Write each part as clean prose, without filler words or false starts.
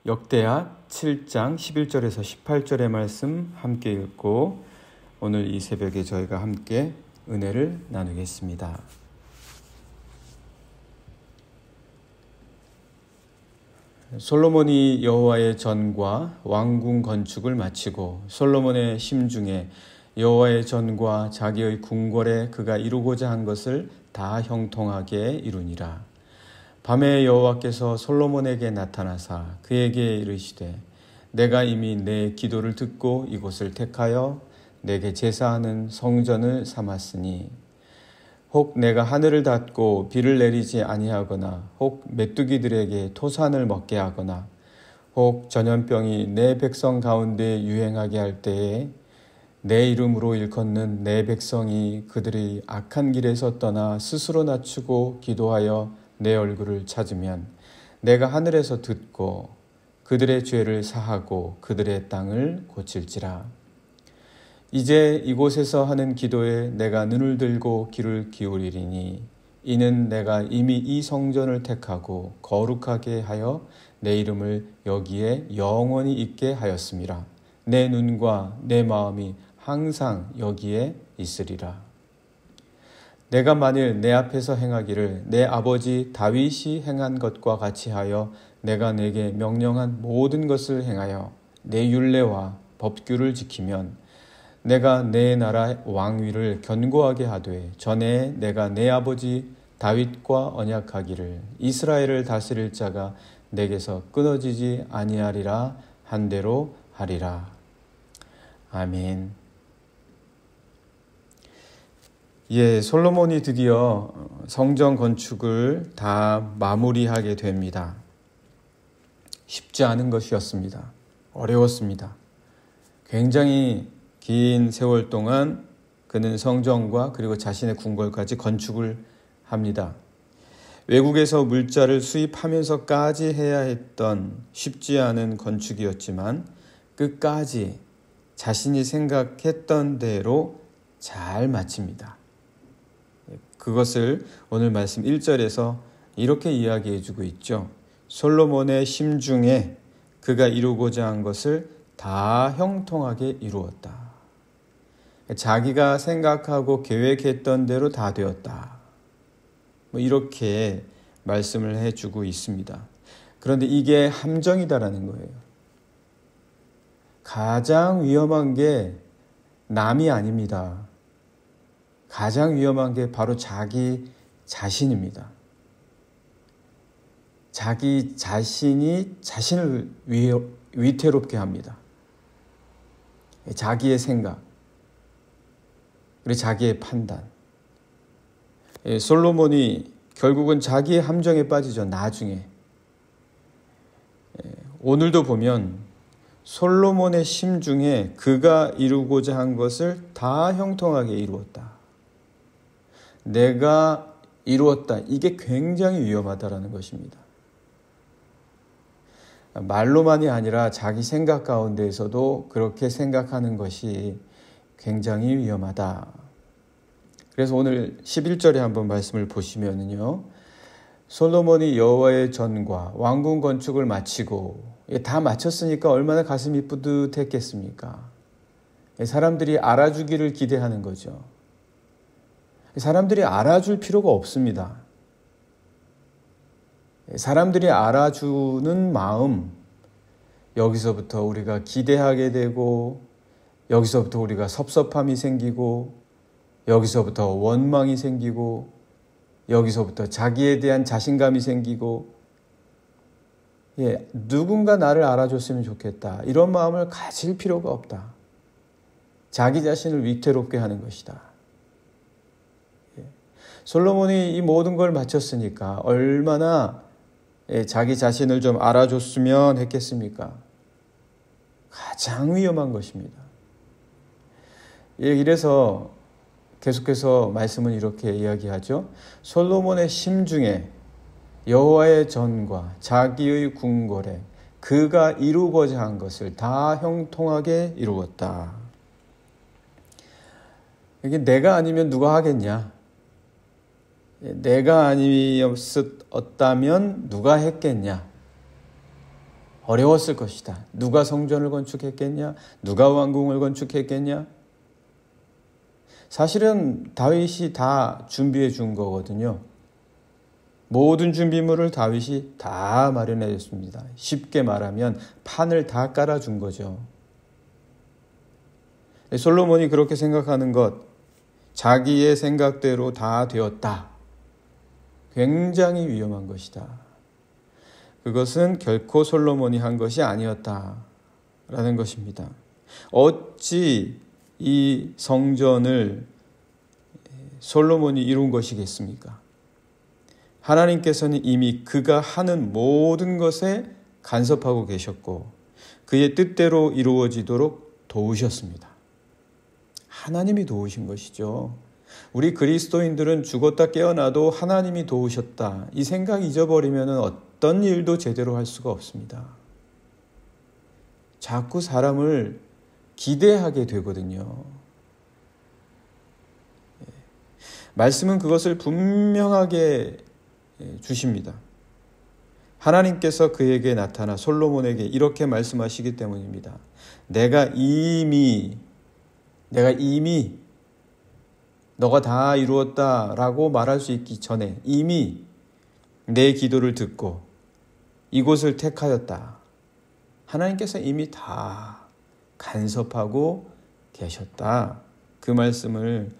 역대하 7장 11절에서 18절의 말씀 함께 읽고 오늘 이 새벽에 저희가 함께 은혜를 나누겠습니다. 솔로몬이 여호와의 전과 왕궁 건축을 마치고 솔로몬의 심중에 여호와의 전과 자기의 궁궐에 그가 이루고자 한 것을 다 형통하게 이루니라. 밤에 여호와께서 솔로몬에게 나타나사 그에게 이르시되 내가 이미 내 기도를 듣고 이곳을 택하여 내게 제사하는 성전을 삼았으니 혹 내가 하늘을 닫고 비를 내리지 아니하거나 혹 메뚜기들에게 토산을 먹게 하거나 혹 전염병이 내 백성 가운데 유행하게 할 때에 내 이름으로 일컫는 내 백성이 그들의 악한 길에서 떠나 스스로 낮추고 기도하여 내 얼굴을 찾으면 내가 하늘에서 듣고 그들의 죄를 사하고 그들의 땅을 고칠지라. 이제 이곳에서 하는 기도에 내가 눈을 들고 귀를 기울이리니 이는 내가 이미 이 성전을 택하고 거룩하게 하여 내 이름을 여기에 영원히 있게 하였음이라. 내 눈과 내 마음이 항상 여기에 있으리라. 내가 만일 내 앞에서 행하기를 내 아버지 다윗이 행한 것과 같이 하여 내가 내게 명령한 모든 것을 행하여 내 율례와 법규를 지키면 내가 내 나라 왕위를 견고하게 하되 전에 내가 내 아버지 다윗과 언약하기를 이스라엘을 다스릴 자가 내게서 끊어지지 아니하리라 한 대로 하리라. 아멘. 솔로몬이 드디어 성전 건축을 다 마무리하게 됩니다. 쉽지 않은 것이었습니다. 어려웠습니다. 굉장히 긴 세월 동안 그는 성전과 그리고 자신의 궁궐까지 건축을 합니다. 외국에서 물자를 수입하면서까지 해야 했던 쉽지 않은 건축이었지만 끝까지 자신이 생각했던 대로 잘 마칩니다. 그것을 오늘 말씀 1절에서 이렇게 이야기해 주고 있죠. 솔로몬의 심중에 그가 이루고자 한 것을 다 형통하게 이루었다. 자기가 생각하고 계획했던 대로 다 되었다. 이렇게 말씀을 해주고 있습니다. 그런데 이게 함정이다라는 거예요. 가장 위험한 게 남이 아닙니다. 가장 위험한 게 바로 자기 자신입니다. 자기 자신이 자신을 위태롭게 합니다. 자기의 생각, 그리고 자기의 판단. 솔로몬이 결국은 자기의 함정에 빠지죠. 나중에. 오늘도 보면 솔로몬의 심중에 그가 이루고자 한 것을 다 형통하게 이루었다. 내가 이루었다. 이게 굉장히 위험하다라는 것입니다. 말로만이 아니라 자기 생각 가운데에서도 그렇게 생각하는 것이 굉장히 위험하다. 그래서 오늘 11절에 한번 말씀을 보시면요. 솔로몬이 여호와의 전과 왕궁 건축을 마치고 다 마쳤으니까 얼마나 가슴이 뿌듯했겠습니까? 사람들이 알아주기를 기대하는 거죠. 사람들이 알아줄 필요가 없습니다. 사람들이 알아주는 마음, 여기서부터 우리가 기대하게 되고 여기서부터 우리가 섭섭함이 생기고 여기서부터 원망이 생기고 여기서부터 자기에 대한 자신감이 생기고 누군가 나를 알아줬으면 좋겠다. 이런 마음을 가질 필요가 없다. 자기 자신을 위태롭게 하는 것이다. 솔로몬이 이 모든 걸 마쳤으니까 얼마나 자기 자신을 좀 알아줬으면 했겠습니까? 가장 위험한 것입니다. 이래서 계속해서 말씀은 이렇게 이야기하죠. 솔로몬의 심중에 여호와의 전과 자기의 궁궐에 그가 이루고자 한 것을 다 형통하게 이루었다. 이게 내가 아니면 누가 하겠냐? 내가 아니었다면 누가 했겠냐? 어려웠을 것이다. 누가 성전을 건축했겠냐? 누가 왕궁을 건축했겠냐? 사실은 다윗이 다 준비해 준 거거든요. 모든 준비물을 다윗이 다 마련해 줬습니다. 쉽게 말하면 판을 다 깔아준 거죠. 솔로몬이 그렇게 생각하는 것, 자기의 생각대로 다 되었다. 굉장히 위험한 것이다. 그것은 결코 솔로몬이 한 것이 아니었다라는 것입니다. 어찌 이 성전을 솔로몬이 이룬 것이겠습니까? 하나님께서는 이미 그가 하는 모든 것에 간섭하고 계셨고 그의 뜻대로 이루어지도록 도우셨습니다. 하나님이 도우신 것이죠. 우리 그리스도인들은 죽었다 깨어나도 하나님이 도우셨다. 이 생각 잊어버리면 어떤 일도 제대로 할 수가 없습니다. 자꾸 사람을 기대하게 되거든요. 말씀은 그것을 분명하게 주십니다. 하나님께서 그에게 나타나 솔로몬에게 이렇게 말씀하시기 때문입니다. 내가 이미 너가 다 이루었다라고 말할 수 있기 전에 이미 내 기도를 듣고 이곳을 택하였다. 하나님께서 이미 다 간섭하고 계셨다. 그 말씀을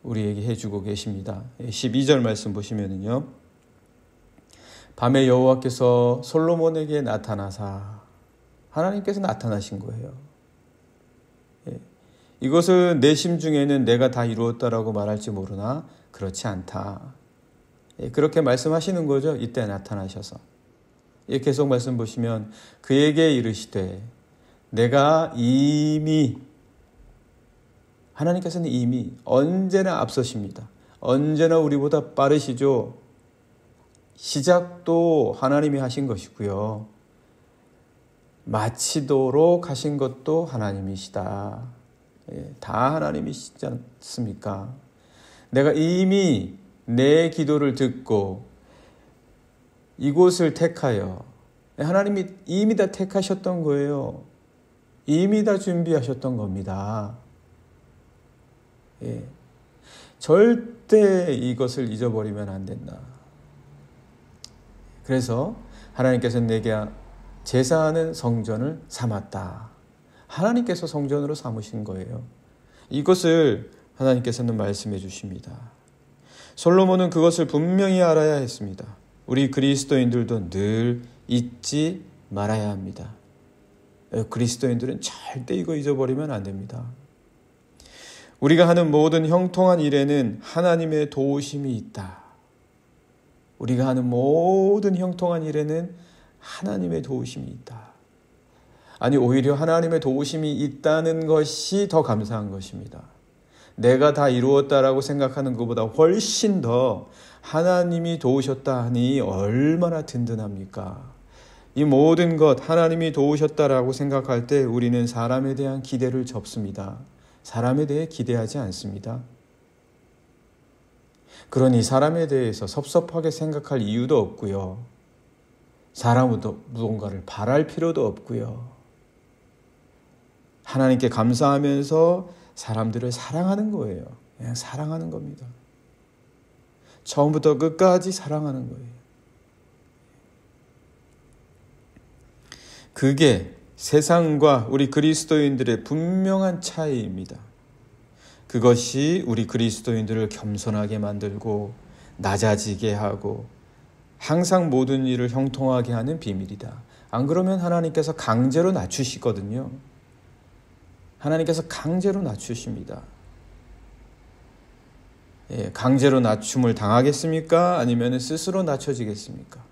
우리에게 해주고 계십니다. 12절 말씀 보시면은요. 밤에 여호와께서 솔로몬에게 나타나사 하나님께서 나타나신 거예요. 이것은 내 심중에는 내가 다 이루었다라고 말할지 모르나 그렇지 않다. 그렇게 말씀하시는 거죠. 이때 나타나셔서. 계속 말씀 보시면 그에게 이르시되 내가 이미 하나님께서는 이미 언제나 앞서십니다. 언제나 우리보다 빠르시죠. 시작도 하나님이 하신 것이고요. 마치도록 하신 것도 하나님이시다. 다 하나님이시지 않습니까? 내가 이미 내 기도를 듣고 이곳을 택하여 하나님이 이미 다 택하셨던 거예요. 이미 다 준비하셨던 겁니다. 절대 이것을 잊어버리면 안 된다. 그래서 하나님께서는 내게 제사하는 성전을 삼았다. 하나님께서 성전으로 삼으신 거예요. 이것을 하나님께서는 말씀해 주십니다. 솔로몬은 그것을 분명히 알아야 했습니다. 우리 그리스도인들도 늘 잊지 말아야 합니다. 그리스도인들은 절대 이거 잊어버리면 안 됩니다. 우리가 하는 모든 형통한 일에는 하나님의 도우심이 있다. 우리가 하는 모든 형통한 일에는 하나님의 도우심이 있다. 아니, 오히려 하나님의 도우심이 있다는 것이 더 감사한 것입니다. 내가 다 이루었다라고 생각하는 것보다 훨씬 더 하나님이 도우셨다 하니 얼마나 든든합니까? 이 모든 것 하나님이 도우셨다라고 생각할 때 우리는 사람에 대한 기대를 접습니다. 사람에 대해 기대하지 않습니다. 그러니 사람에 대해서 섭섭하게 생각할 이유도 없고요. 사람으로 무언가를 바랄 필요도 없고요. 하나님께 감사하면서 사람들을 사랑하는 거예요. 그냥 사랑하는 겁니다. 처음부터 끝까지 사랑하는 거예요. 그게 세상과 우리 그리스도인들의 분명한 차이입니다. 그것이 우리 그리스도인들을 겸손하게 만들고 낮아지게 하고 항상 모든 일을 형통하게 하는 비밀이다. 안 그러면 하나님께서 강제로 낮추시거든요. 하나님께서 강제로 낮추십니다. 강제로 낮춤을 당하겠습니까? 아니면 스스로 낮춰지겠습니까?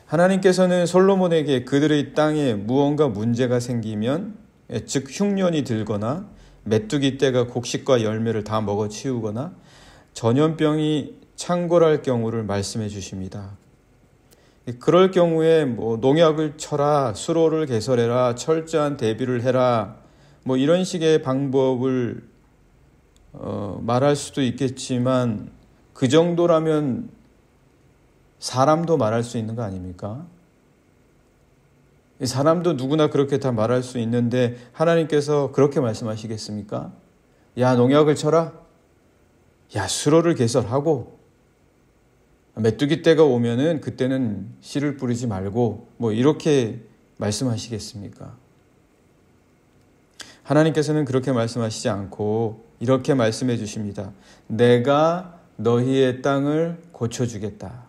하나님께서는 솔로몬에게 그들의 땅에 무언가 문제가 생기면, 즉 흉년이 들거나 메뚜기 떼가 곡식과 열매를 다 먹어치우거나 전염병이 창궐할 경우를 말씀해 주십니다. 그럴 경우에 농약을 쳐라, 수로를 개설해라, 철저한 대비를 해라, 이런 식의 방법을 말할 수도 있겠지만 그 정도라면 사람도 말할 수 있는 거 아닙니까? 사람도 누구나 그렇게 다 말할 수 있는데 하나님께서 그렇게 말씀하시겠습니까? 야, 농약을 쳐라. 야, 수로를 개설하고 메뚜기 때가 오면은 그때는 씨를 뿌리지 말고 뭐 이렇게 말씀하시겠습니까? 하나님께서는 그렇게 말씀하시지 않고 이렇게 말씀해 주십니다. 내가 너희의 땅을 고쳐주겠다.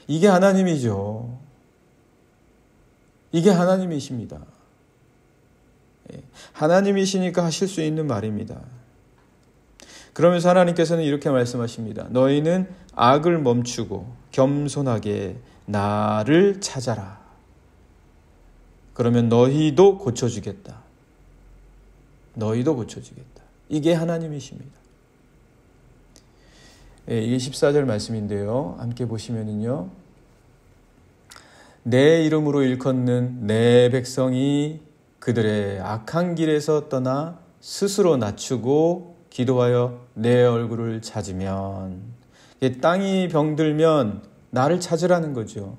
이게 하나님이죠. 이게 하나님이십니다. 하나님이시니까 하실 수 있는 말입니다. 그러면서 하나님께서는 이렇게 말씀하십니다. 너희는 악을 멈추고 겸손하게 나를 찾아라. 그러면 너희도 고쳐주겠다. 너희도 고쳐주겠다. 이게 하나님이십니다. 이게 14절 말씀인데요. 함께 보시면은요. 내 이름으로 일컫는 내 백성이 그들의 악한 길에서 떠나 스스로 낮추고 기도하여 내 얼굴을 찾으면, 땅이 병들면 나를 찾으라는 거죠.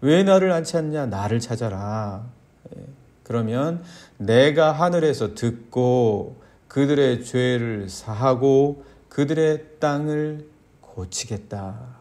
왜 나를 안 찾냐? 나를 찾아라. 그러면 내가 하늘에서 듣고 그들의 죄를 사하고 그들의 땅을 고치겠다.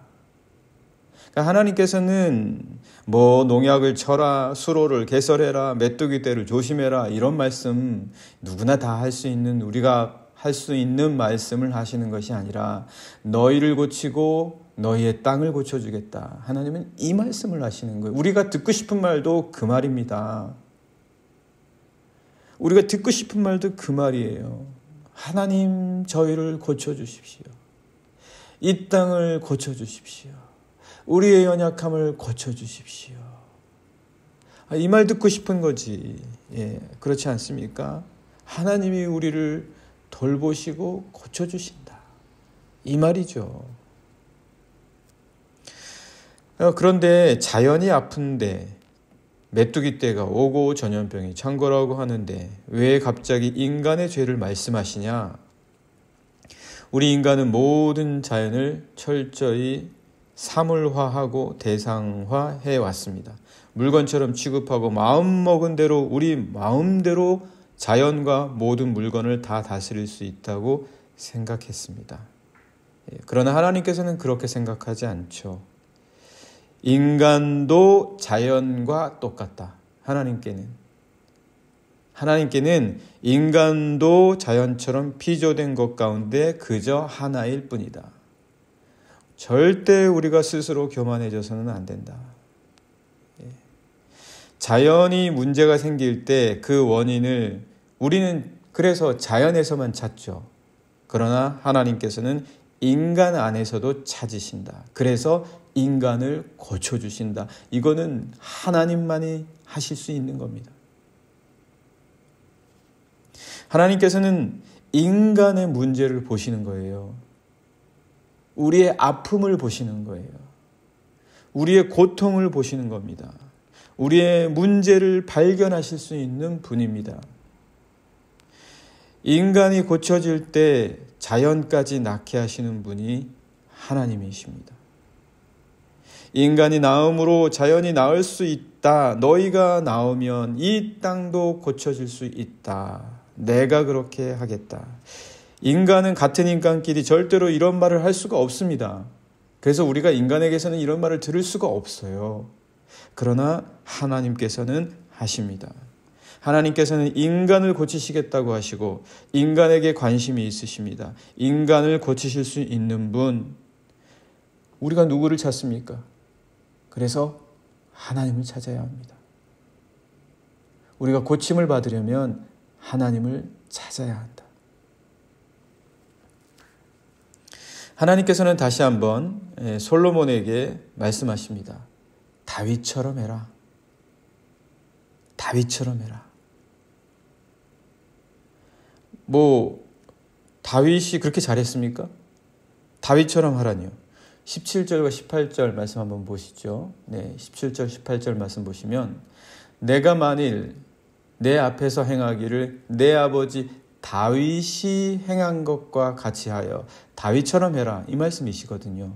그러니까 하나님께서는 뭐 농약을 쳐라, 수로를 개설해라, 메뚜기 떼를 조심해라 이런 말씀 누구나 다 할 수 있는, 우리가 할 수 있는 말씀을 하시는 것이 아니라 너희를 고치고 너희의 땅을 고쳐주겠다. 하나님은 이 말씀을 하시는 거예요. 우리가 듣고 싶은 말도 그 말입니다. 우리가 듣고 싶은 말도 그 말이에요. 하나님, 저희를 고쳐주십시오. 이 땅을 고쳐주십시오. 우리의 연약함을 고쳐주십시오. 이 말 듣고 싶은 거지. 그렇지 않습니까? 하나님이 우리를 돌보시고 고쳐주신다. 이 말이죠. 그런데 자연이 아픈데 메뚜기 떼가 오고 전염병이 창궐하고 하는데 왜 갑자기 인간의 죄를 말씀하시냐? 우리 인간은 모든 자연을 철저히 사물화하고 대상화해 왔습니다. 물건처럼 취급하고 마음먹은 대로 우리 마음대로 자연과 모든 물건을 다 다스릴 수 있다고 생각했습니다. 그러나 하나님께서는 그렇게 생각하지 않죠. 인간도 자연과 똑같다. 하나님께는 인간도 자연처럼 피조된 것 가운데 그저 하나일 뿐이다. 절대 우리가 스스로 교만해져서는 안 된다. 자연이 문제가 생길 때 그 원인을 우리는 그래서 자연에서만 찾죠. 그러나 하나님께서는 인간 안에서도 찾으신다. 그래서 인간을 고쳐주신다. 이거는 하나님만이 하실 수 있는 겁니다. 하나님께서는 인간의 문제를 보시는 거예요. 우리의 아픔을 보시는 거예요. 우리의 고통을 보시는 겁니다. 우리의 문제를 발견하실 수 있는 분입니다. 인간이 고쳐질 때 자연까지 낫게 하시는 분이 하나님이십니다. 인간이 나음으로 자연이 나을 수 있다. 너희가 나으면 이 땅도 고쳐질 수 있다. 내가 그렇게 하겠다. 인간은 같은 인간끼리 절대로 이런 말을 할 수가 없습니다. 그래서 우리가 인간에게서는 이런 말을 들을 수가 없어요. 그러나 하나님께서는 하십니다. 하나님께서는 인간을 고치시겠다고 하시고 인간에게 관심이 있으십니다. 인간을 고치실 수 있는 분, 우리가 누구를 찾습니까? 그래서 하나님을 찾아야 합니다. 우리가 고침을 받으려면 하나님을 찾아야 한다. 하나님께서는 다시 한번 솔로몬에게 말씀하십니다. 다윗처럼 해라. 다윗처럼 해라. 다윗이 그렇게 잘했습니까? 다윗처럼 하라니요. 17절과 18절 말씀 한번 보시죠. 17절, 18절 말씀 보시면 내가 만일 내 앞에서 행하기를 내 아버지 다윗이 행한 것과 같이 하여 다윗처럼 해라. 이 말씀이시거든요.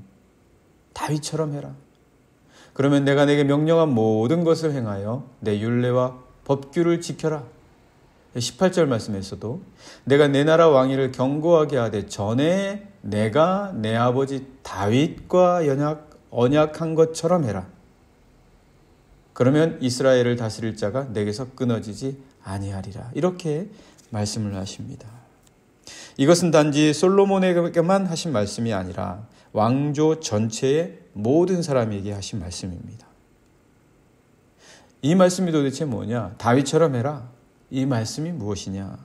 다윗처럼 해라. 그러면 내가 내게 명령한 모든 것을 행하여 내 율례와 법규를 지켜라. 18절 말씀에서도 내가 내 나라 왕위를 견고하게 하되 전에 내가 내 아버지 다윗과 언약한 것처럼 해라. 그러면 이스라엘을 다스릴 자가 내게서 끊어지지 아니하리라. 이렇게 말씀을 하십니다. 이것은 단지 솔로몬에게만 하신 말씀이 아니라 왕조 전체의 모든 사람에게 하신 말씀입니다. 이 말씀이 도대체 뭐냐? 다윗처럼 해라. 이 말씀이 무엇이냐?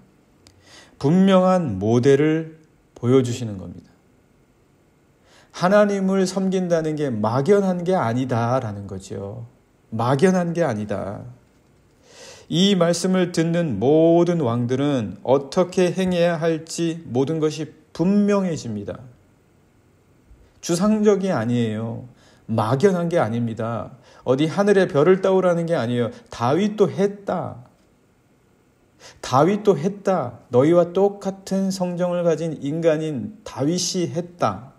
분명한 모델을 보여주시는 겁니다. 하나님을 섬긴다는 게 막연한 게 아니다라는 거죠. 막연한 게 아니다. 이 말씀을 듣는 모든 왕들은 어떻게 행해야 할지 모든 것이 분명해집니다. 주상적이 아니에요. 막연한 게 아닙니다. 어디 하늘의 별을 따오라는 게 아니에요. 다윗도 했다. 다윗도 했다. 너희와 똑같은 성정을 가진 인간인 다윗이 했다.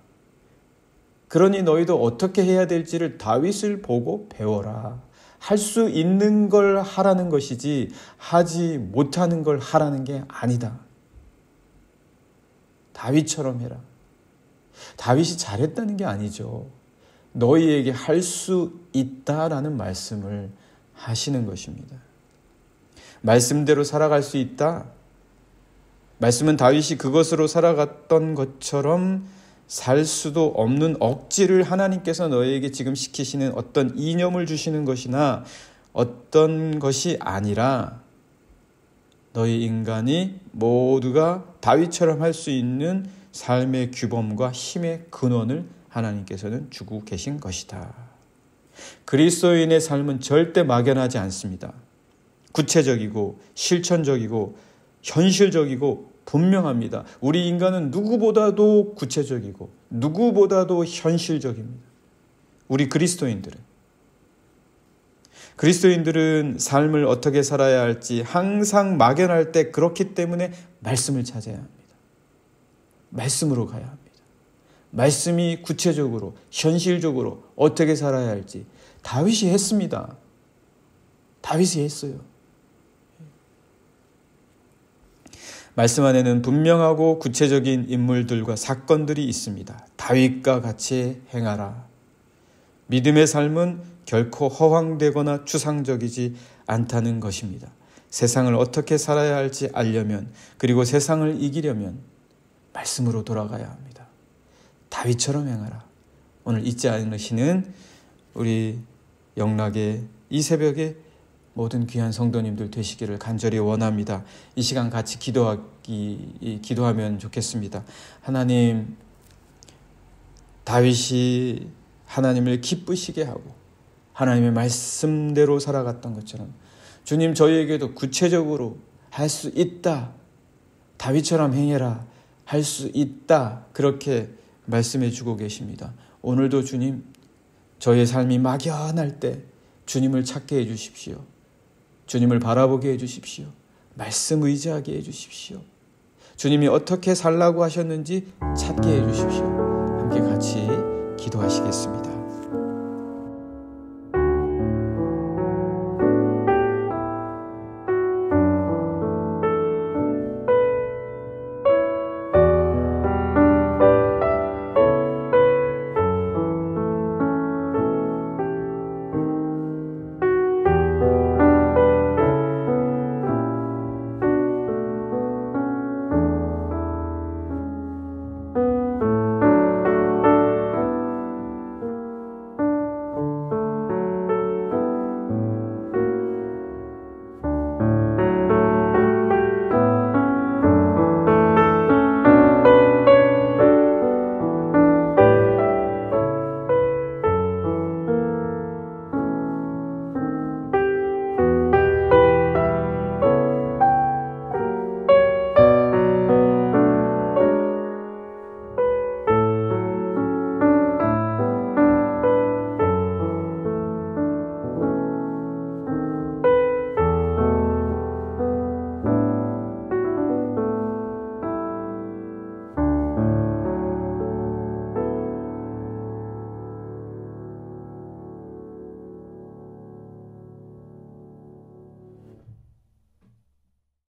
그러니 너희도 어떻게 해야 될지를 다윗을 보고 배워라. 할 수 있는 걸 하라는 것이지 하지 못하는 걸 하라는 게 아니다. 다윗처럼 해라. 다윗이 잘했다는 게 아니죠. 너희에게 할 수 있다라는 말씀을 하시는 것입니다. 말씀대로 살아갈 수 있다. 말씀은 다윗이 그것으로 살아갔던 것처럼 살 수도 없는 억지를 하나님께서 너희에게 지금 시키시는 어떤 이념을 주시는 것이나 어떤 것이 아니라 너희 인간이 모두가 다윗처럼 할 수 있는 삶의 규범과 힘의 근원을 하나님께서는 주고 계신 것이다. 그리스도인의 삶은 절대 막연하지 않습니다. 구체적이고 실천적이고 현실적이고 분명합니다. 우리 인간은 누구보다도 구체적이고 누구보다도 현실적입니다. 우리 그리스도인들은 삶을 어떻게 살아야 할지 항상 막연할 때 그렇기 때문에 말씀을 찾아야 합니다. 말씀으로 가야 합니다. 말씀이 구체적으로 현실적으로 어떻게 살아야 할지 다윗이 했습니다. 다윗이 했어요. 말씀 안에는 분명하고 구체적인 인물들과 사건들이 있습니다. 다윗과 같이 행하라. 믿음의 삶은 결코 허황되거나 추상적이지 않다는 것입니다. 세상을 어떻게 살아야 할지 알려면, 그리고 세상을 이기려면 말씀으로 돌아가야 합니다. 다윗처럼 행하라. 오늘 잊지 않으시는 우리 영락의 이 새벽에 모든 귀한 성도님들 되시기를 간절히 원합니다. 이 시간 같이 기도하면 좋겠습니다. 하나님, 다윗이 하나님을 기쁘시게 하고 하나님의 말씀대로 살아갔던 것처럼 주님, 저희에게도 구체적으로 할 수 있다. 다윗처럼 행해라. 할 수 있다. 그렇게 말씀해 주고 계십니다. 오늘도 주님, 저의 삶이 막연할 때 주님을 찾게 해 주십시오. 주님을 바라보게 해주십시오. 말씀 의지하게 해주십시오. 주님이 어떻게 살라고 하셨는지 찾게 해주십시오. 함께 같이 기도하시겠습니다.